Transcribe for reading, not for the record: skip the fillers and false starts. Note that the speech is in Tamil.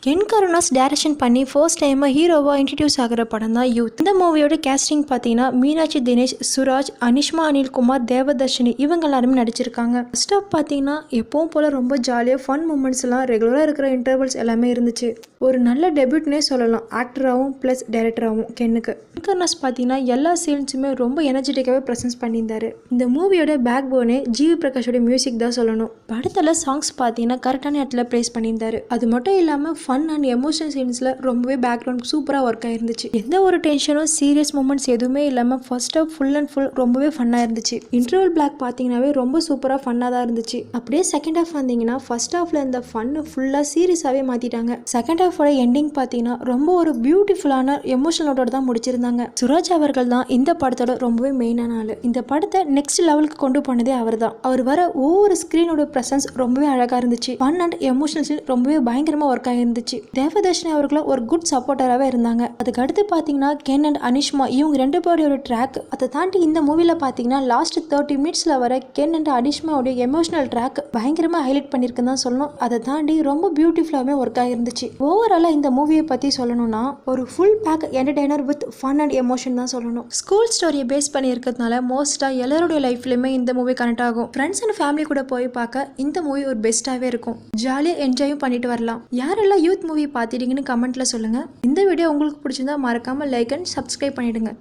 கென் கருணாஸ் டைரக்ஷன் பண்ணி ஃபர்ஸ்ட் டைமாக ஹீரோவாக இன்ட்ரடியூஸ் ஆகிற படம் தான் யூத். இந்த மூவியோட கேஸ்டிங் பார்த்தீங்கன்னா மீனாட்சி தினேஷ், சுராஜ், அனிஷ்மா அனில்குமார், தேவதர்ஷினி இவங்க எல்லாருமே நடிச்சிருக்காங்க. ஃபர்ஸ்ட் ஆஃப் பார்த்தீங்கன்னா எப்பவும் போல் ரொம்ப ஜாலியாக ஃபன் மூமெண்ட்ஸ் எல்லாம் ரெகுலராக இருக்கிற இன்டர்வல்ஸ் எல்லாமே இருந்துச்சு. ஒரு நல்ல டெபியூட்னே சொல்லலாம் ஆக்டராகவும் ப்ளஸ் டைரக்டராகவும் கென்னுக்கு. கென் கருணாஸ் பார்த்தீங்கன்னா எல்லா சீன்ஸுமே ரொம்ப எனர்ஜெட்டிக்காகவே ப்ரெசென்ஸ் பண்ணியிருந்தாரு. இந்த மூவியோட பேக் போனே ஜிவி பிரகாஷோட மியூசிக் தான் சொல்லணும். படத்தில் சாங்ஸ் பார்த்தீங்கன்னா கரெக்டான இடத்துல ப்ளேஸ் பண்ணியிருந்தாரு. அது மட்டும் இல்லாமல் ஃபன் அண்ட் எமோஷனல் சீன்ஸில் ரொம்பவே பேக்ரவுண்ட் சூப்பராக ஒர்க் ஆயிருந்துச்சு. எந்த ஒரு டென்ஷனும் சீரியஸ் மூமெண்ட்ஸ் எதுவுமே இல்லாமல் first half full and full ரொம்பவே ஃபன்னாக இருந்துச்சு. இன்டர்வல் பிளாக் பார்த்தீங்கன்னாவே ரொம்ப சூப்பராக ஃபன்னாக தான் இருந்துச்சு. அப்படியே செகண்ட் ஹாஃப் வந்தீங்கன்னா ஃபர்ஸ்ட் ஹாஃப்ல இந்த ஃபன்னு ஃபுல்லாக சீரியஸாகவே மாற்றிட்டாங்க. செகண்ட் ஹாஃபோட எண்டிங் பார்த்தீங்கன்னா ரொம்ப ஒரு பியூட்டிஃபுல்லான எமோஷனலோட தான் முடிச்சிருந்தாங்க. சுராஜ் அவர்கள் தான் இந்த படத்தோட ரொம்பவே மெயினான ஆள். இந்த படத்தை நெக்ஸ்ட் லெவலுக்கு கொண்டு போனதே அவர் தான். அவர் வர ஒவ்வொரு ஸ்க்ரீனோட ப்ரெசன்ஸ் ரொம்பவே அழகாக இருந்துச்சு. ஃபன் அண்ட் எமோஷனல் சீன் ரொம்பவே பயங்கரமாக ஒர்க் ஆகிருந்துச்சு. தேவதர்ஷினி அவர்களும் ஒரு குட் சப்போர்ட்டராகவே இருந்தாங்க. அதுக்கு அடுத்து பார்த்தீங்கன்னா கென் அண்ட் அனிஷ்மா இவங்க ரெண்டு பேரோட ட்ராக், அதை தாண்டி இந்த மூவியில் பார்த்தீங்கன்னா லாஸ்ட் 30 மினிட்ஸில் வர கென் அண்ட் அனிஷ்மாவோட எமோஷனல் ட்ராக் பயங்கரமாக ஹைலைட் பண்ணியிருக்குன்னு தான் சொல்லணும். அதை தாண்டி ரொம்ப பியூட்டிஃபுல்லாகவே ஒர்க் ஆகிருந்துச்சு. ஓவராலாக இந்த மூவியை பற்றி சொல்லணும்னா ஒரு full pack entertainer with fun and emotion தான் சொல்லணும். ஸ்கூல் ஸ்டோரியை பேஸ் பண்ணி இருக்கிறதுனால மோஸ்ட்டாக எல்லாருடைய லைஃப்லையுமே இந்த மூவி கனெக்ட் ஆகும். ஃப்ரெண்ட்ஸ் அண்ட் ஃபேமிலி கூட போய் பார்க்க இந்த மூவி ஒரு பெஸ்ட்டாகவே இருக்கும். ஜாலியாக என்ஜாயும் பண்ணிட்டு வரலாம். யாரெல்லாம் யூத் மூவி பார்த்துட்டீங்கன்னு கமெண்ட்ல சொல்லுங்க. இந்த வீடியோ உங்களுக்கு பிடிச்சிருந்தா மறக்காம லைக் அண்ட் சப்ஸ்கிரைப் பண்ணிடுங்க.